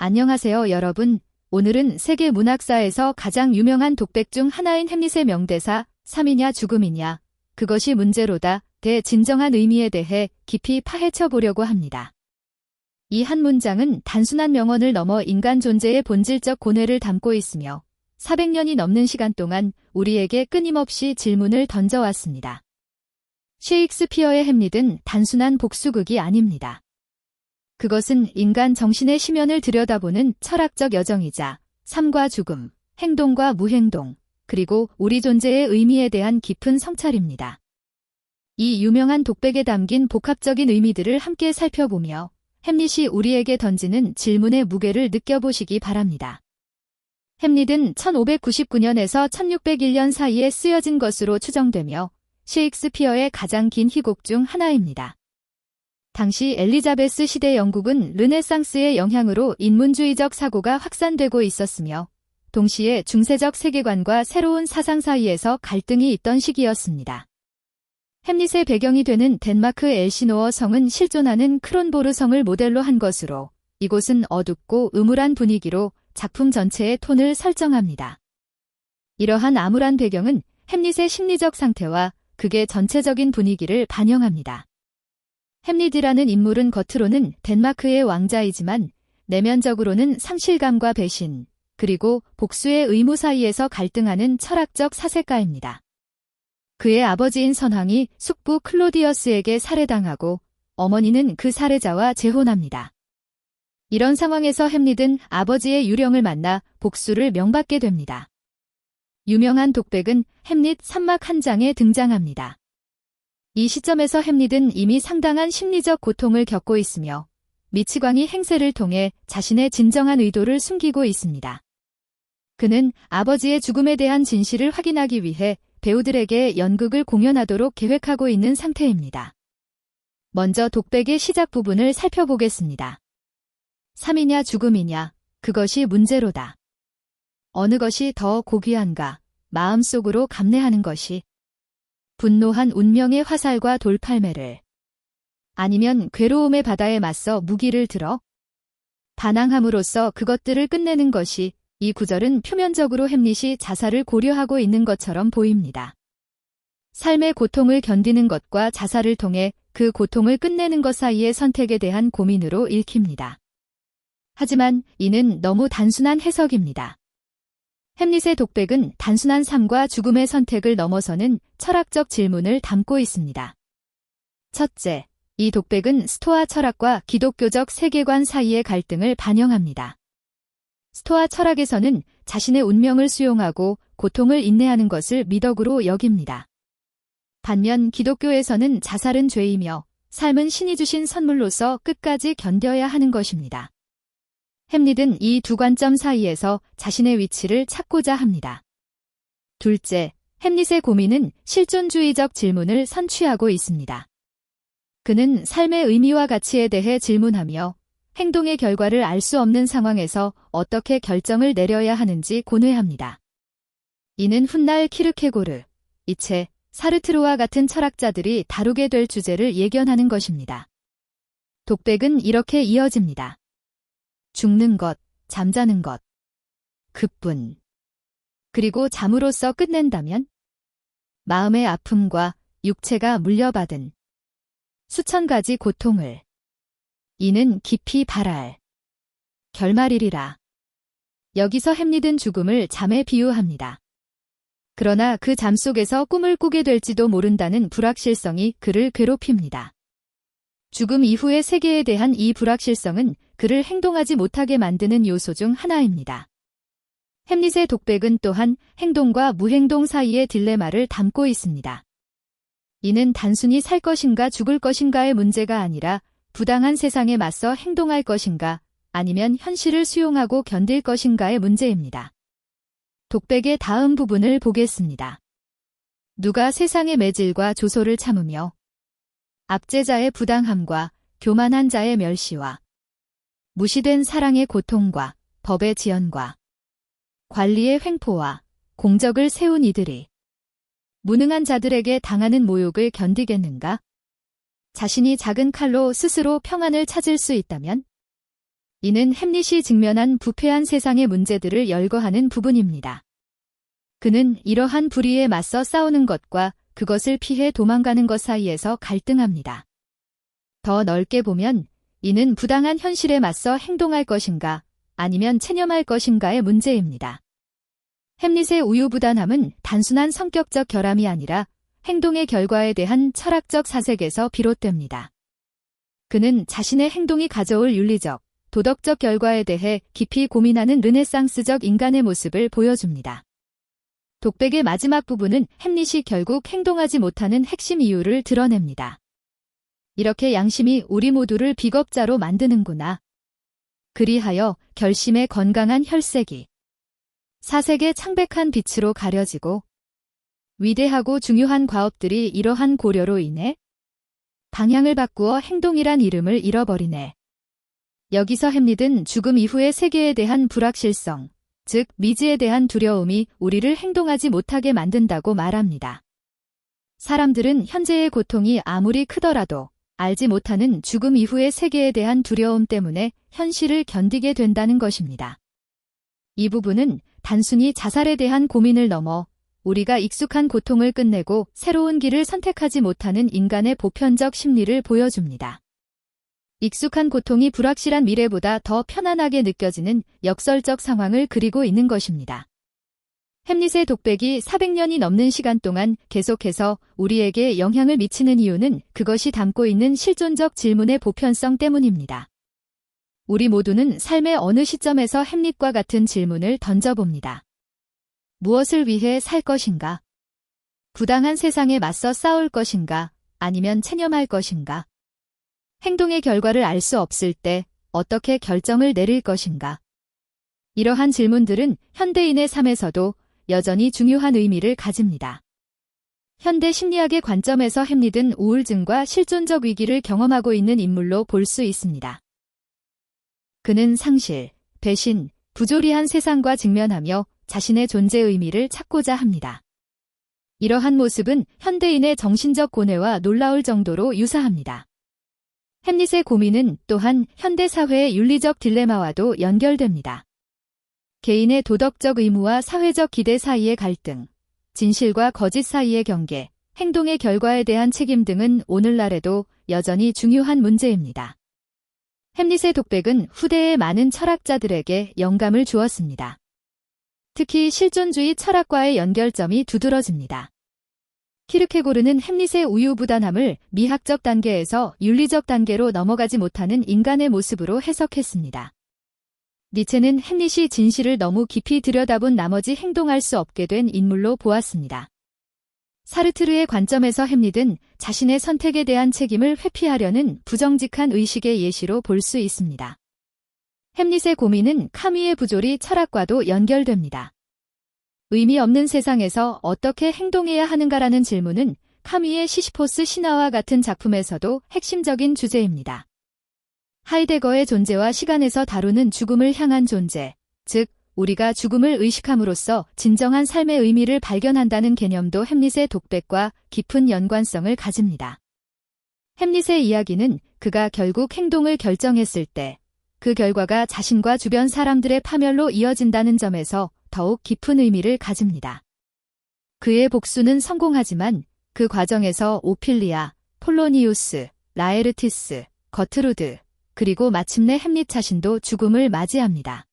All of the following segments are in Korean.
안녕하세요, 여러분. 오늘은 세계 문학사에서 가장 유명한 독백 중 하나인 햄릿의 명대사 삶이냐 죽음이냐, 그것이 문제로다 의 진정한 의미에 대해 깊이 파헤쳐 보려고 합니다. 이 한 문장은 단순한 명언을 넘어 인간 존재의 본질적 고뇌를 담고 있으며 400년이 넘는 시간 동안 우리에게 끊임없이 질문을 던져왔습니다. 셰익스피어의 햄릿은 단순한 복수극이 아닙니다. 그것은 인간 정신의 심연을 들여다보는 철학적 여정이자 삶과 죽음, 행동과 무행동, 그리고 우리 존재의 의미에 대한 깊은 성찰입니다. 이 유명한 독백에 담긴 복합적인 의미들을 함께 살펴보며 햄릿이 우리에게 던지는 질문의 무게를 느껴보시기 바랍니다. 햄릿은 1599년에서 1601년 사이에 쓰여진 것으로 추정되며 셰익스피어의 가장 긴 희곡 중 하나입니다. 당시 엘리자베스 시대 영국은 르네상스의 영향으로 인문주의적 사고가 확산되고 있었으며 동시에 중세적 세계관과 새로운 사상 사이에서 갈등이 있던 시기였습니다. 햄릿의 배경이 되는 덴마크 엘시노어 성은 실존하는 크론보르 성을 모델로 한 것으로 이곳은 어둡고 음울한 분위기로 작품 전체의 톤을 설정합니다. 이러한 암울한 배경은 햄릿의 심리적 상태와 극의 전체적인 분위기를 반영합니다. 햄릿이라는 인물은 겉으로는 덴마크의 왕자이지만 내면적으로는 상실감과 배신, 그리고 복수의 의무 사이에서 갈등하는 철학적 사색가입니다. 그의 아버지인 선왕이 숙부 클로디어스에게 살해당하고 어머니는 그 살해자와 재혼합니다. 이런 상황에서 햄릿은 아버지의 유령을 만나 복수를 명받게 됩니다. 유명한 독백은 햄릿 3막 한 장에 등장합니다. 이 시점에서 햄릿은 이미 상당한 심리적 고통을 겪고 있으며 미치광이 행세를 통해 자신의 진정한 의도를 숨기고 있습니다. 그는 아버지의 죽음에 대한 진실을 확인하기 위해 배우들에게 연극을 공연하도록 계획하고 있는 상태입니다. 먼저 독백의 시작 부분을 살펴보겠습니다. 삶이냐 죽음이냐, 그것이 문제로다. 어느 것이 더 고귀한가, 마음속으로 감내하는 것이. 분노한 운명의 화살과 돌팔매를. 아니면 괴로움의 바다에 맞서 무기를 들어. 반항함으로써 그것들을 끝내는 것이. 이 구절은 표면적으로 햄릿이 자살을 고려하고 있는 것처럼 보입니다. 삶의 고통을 견디는 것과 자살을 통해 그 고통을 끝내는 것 사이의 선택에 대한 고민으로 읽힙니다. 하지만 이는 너무 단순한 해석입니다. 햄릿의 독백은 단순한 삶과 죽음의 선택을 넘어서는 철학적 질문을 담고 있습니다. 첫째, 이 독백은 스토아 철학과 기독교적 세계관 사이의 갈등을 반영합니다. 스토아 철학에서는 자신의 운명을 수용하고 고통을 인내하는 것을 미덕으로 여깁니다. 반면 기독교에서는 자살은 죄이며 삶은 신이 주신 선물로서 끝까지 견뎌야 하는 것입니다. 햄릿은 이 두 관점 사이에서 자신의 위치를 찾고자 합니다. 둘째, 햄릿의 고민은 실존주의적 질문을 선취하고 있습니다. 그는 삶의 의미와 가치에 대해 질문하며 행동의 결과를 알 수 없는 상황에서 어떻게 결정을 내려야 하는지 고뇌합니다. 이는 훗날 키르케고르, 니체, 사르트르와 같은 철학자들이 다루게 될 주제를 예견하는 것입니다. 독백은 이렇게 이어집니다. 죽는 것, 잠자는 것, 그뿐. 그리고 잠으로써 끝낸다면? 마음의 아픔과 육체가 물려받은 수천 가지 고통을. 이는 깊이 발할 결말이리라. 여기서 햄릿은 죽음을 잠에 비유합니다. 그러나 그 잠 속에서 꿈을 꾸게 될지도 모른다는 불확실성이 그를 괴롭힙니다. 죽음 이후의 세계에 대한 이 불확실성은 그를 행동하지 못하게 만드는 요소 중 하나입니다. 햄릿의 독백은 또한 행동과 무행동 사이의 딜레마를 담고 있습니다. 이는 단순히 살 것인가 죽을 것인가의 문제가 아니라 부당한 세상에 맞서 행동할 것인가, 아니면 현실을 수용하고 견딜 것인가의 문제입니다. 독백의 다음 부분을 보겠습니다. 누가 세상의 매질과 조소를 참으며 압제자의 부당함과 교만한 자의 멸시와 무시된 사랑의 고통과 법의 지연과 관리의 횡포와 공적을 세운 이들이 무능한 자들에게 당하는 모욕을 견디겠는가? 자신이 작은 칼로 스스로 평안을 찾을 수 있다면 이는 햄릿이 직면한 부패한 세상의 문제들을 열거하는 부분입니다. 그는 이러한 불의에 맞서 싸우는 것과 그것을 피해 도망가는 것 사이에서 갈등합니다. 더 넓게 보면 이는 부당한 현실에 맞서 행동할 것인가 아니면 체념할 것인가의 문제입니다. 햄릿의 우유부단함은 단순한 성격적 결함이 아니라 행동의 결과에 대한 철학적 사색에서 비롯됩니다. 그는 자신의 행동이 가져올 윤리적, 도덕적 결과에 대해 깊이 고민하는 르네상스적 인간의 모습을 보여줍니다. 독백의 마지막 부분은 햄릿이 결국 행동하지 못하는 핵심 이유를 드러냅니다. 이렇게 양심이 우리 모두를 비겁자로 만드는구나. 그리하여 결심의 건강한 혈색이 사색의 창백한 빛으로 가려지고 위대하고 중요한 과업들이 이러한 고려로 인해 방향을 바꾸어 행동이란 이름을 잃어버리네. 여기서 햄릿은 죽음 이후의 세계에 대한 불확실성, 즉 미지에 대한 두려움이 우리를 행동하지 못하게 만든다고 말합니다. 사람들은 현재의 고통이 아무리 크더라도 알지 못하는 죽음 이후의 세계에 대한 두려움 때문에 현실을 견디게 된다는 것입니다. 이 부분은 단순히 자살에 대한 고민을 넘어 우리가 익숙한 고통을 끝내고 새로운 길을 선택하지 못하는 인간의 보편적 심리를 보여줍니다. 익숙한 고통이 불확실한 미래보다 더 편안하게 느껴지는 역설적 상황을 그리고 있는 것입니다. 햄릿의 독백이 400년이 넘는 시간 동안 계속해서 우리에게 영향을 미치는 이유는 그것이 담고 있는 실존적 질문의 보편성 때문입니다. 우리 모두는 삶의 어느 시점에서 햄릿과 같은 질문을 던져봅니다. 무엇을 위해 살 것인가? 부당한 세상에 맞서 싸울 것인가? 아니면 체념할 것인가? 행동의 결과를 알 수 없을 때 어떻게 결정을 내릴 것인가? 이러한 질문들은 현대인의 삶에서도 여전히 중요한 의미를 가집니다. 현대 심리학의 관점에서 햄릿은 우울증과 실존적 위기를 경험하고 있는 인물로 볼 수 있습니다. 그는 상실, 배신, 부조리한 세상과 직면하며 자신의 존재 의미를 찾고자 합니다. 이러한 모습은 현대인의 정신적 고뇌와 놀라울 정도로 유사합니다. 햄릿의 고민은 또한 현대 사회의 윤리적 딜레마와도 연결됩니다. 개인의 도덕적 의무와 사회적 기대 사이의 갈등, 진실과 거짓 사이의 경계, 행동의 결과에 대한 책임 등은 오늘날에도 여전히 중요한 문제입니다. 햄릿의 독백은 후대의 많은 철학자들에게 영감을 주었습니다. 특히 실존주의 철학과의 연결점이 두드러집니다. 키르케고르는 햄릿의 우유부단함을 미학적 단계에서 윤리적 단계로 넘어가지 못하는 인간의 모습으로 해석했습니다. 니체는 햄릿이 진실을 너무 깊이 들여다본 나머지 행동할 수 없게 된 인물로 보았습니다. 사르트르의 관점에서 햄릿은 자신의 선택에 대한 책임을 회피하려는 부정직한 의식의 예시로 볼 수 있습니다. 햄릿의 고민은 카미의 부조리 철학과도 연결됩니다. 의미 없는 세상에서 어떻게 행동해야 하는가라는 질문은 카미의 시시포스 신화와 같은 작품에서도 핵심적인 주제입니다. 하이데거의 존재와 시간에서 다루는 죽음을 향한 존재, 즉 우리가 죽음을 의식함으로써 진정한 삶의 의미를 발견한다는 개념도 햄릿의 독백과 깊은 연관성을 가집니다. 햄릿의 이야기는 그가 결국 행동을 결정했을 때 그 결과가 자신과 주변 사람들의 파멸로 이어진다는 점에서 더욱 깊은 의미를 가집니다. 그의 복수는 성공하지만 그 과정에서 오필리아, 폴로니우스, 라에르티스, 거트루드, 그리고 마침내 햄릿 자신도 죽음을 맞이합니다.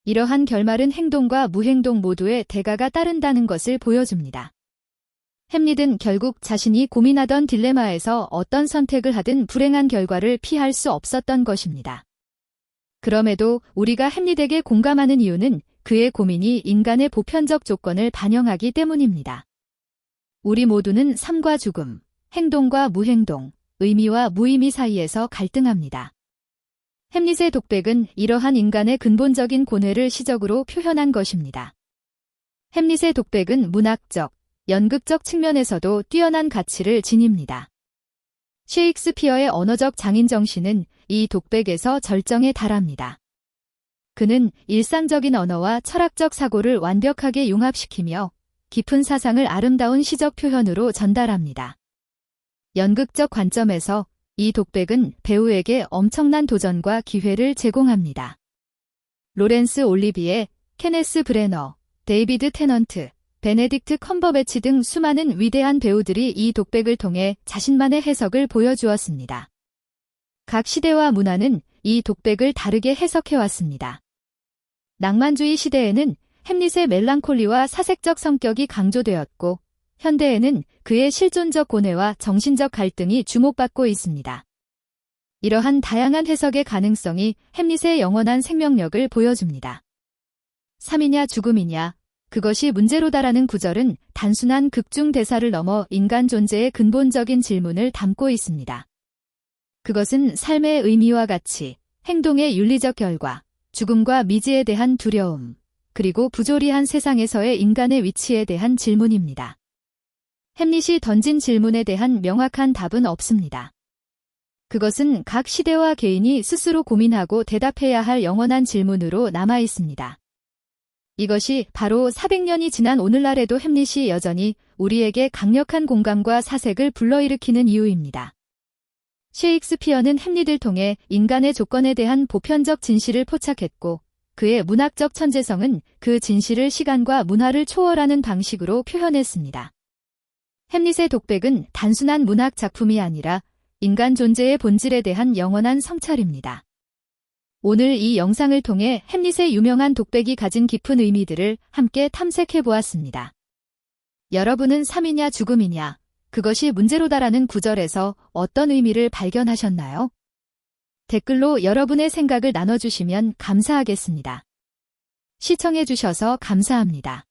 이러한 결말은 행동과 무행동 모두의 대가가 따른다는 것을 보여줍니다. 햄릿은 결국 자신이 고민하던 딜레마에서 어떤 선택을 하든 불행한 결과를 피할 수 없었던 것입니다. 그럼에도 우리가 햄릿에게 공감하는 이유는 그의 고민이 인간의 보편적 조건을 반영하기 때문입니다. 우리 모두는 삶과 죽음, 행동과 무행동, 의미와 무의미 사이에서 갈등합니다. 햄릿의 독백은 이러한 인간의 근본적인 고뇌를 시적으로 표현한 것입니다. 햄릿의 독백은 문학적, 연극적 측면에서도 뛰어난 가치를 지닙니다. 셰익스피어의 언어적 장인 정신은 이 독백에서 절정에 달합니다. 그는 일상적인 언어와 철학적 사고를 완벽하게 융합시키며 깊은 사상을 아름다운 시적 표현으로 전달합니다. 연극적 관점에서 이 독백은 배우에게 엄청난 도전과 기회를 제공합니다. 로렌스 올리비에, 케네스 브래너, 데이비드 테넌트, 베네딕트 컴버배치 등 수많은 위대한 배우들이 이 독백을 통해 자신만의 해석을 보여주었습니다. 각 시대와 문화는 이 독백을 다르게 해석해왔습니다. 낭만주의 시대에는 햄릿의 멜랑콜리와 사색적 성격이 강조되었고, 현대에는 그의 실존적 고뇌와 정신적 갈등이 주목받고 있습니다. 이러한 다양한 해석의 가능성이 햄릿의 영원한 생명력을 보여줍니다. 삶이냐 죽음이냐, 그것이 문제로다라는 구절은 단순한 극중 대사를 넘어 인간 존재의 근본적인 질문을 담고 있습니다. 그것은 삶의 의미와 가치, 행동의 윤리적 결과, 죽음과 미지에 대한 두려움, 그리고 부조리한 세상에서의 인간의 위치에 대한 질문입니다. 햄릿이 던진 질문에 대한 명확한 답은 없습니다. 그것은 각 시대와 개인이 스스로 고민하고 대답해야 할 영원한 질문으로 남아 있습니다. 이것이 바로 400년이 지난 오늘날에도 햄릿이 여전히 우리에게 강력한 공감과 사색을 불러일으키는 이유입니다. 셰익스피어는 햄릿을 통해 인간의 조건에 대한 보편적 진실을 포착했고, 그의 문학적 천재성은 그 진실을 시간과 문화를 초월하는 방식으로 표현했습니다. 햄릿의 독백은 단순한 문학 작품이 아니라 인간 존재의 본질에 대한 영원한 성찰입니다. 오늘 이 영상을 통해 햄릿의 유명한 독백이 가진 깊은 의미들을 함께 탐색해 보았습니다. 여러분은 삶이냐 죽음이냐, 그것이 문제로다라는 구절에서 어떤 의미를 발견하셨나요? 댓글로 여러분의 생각을 나눠주시면 감사하겠습니다. 시청해 주셔서 감사합니다.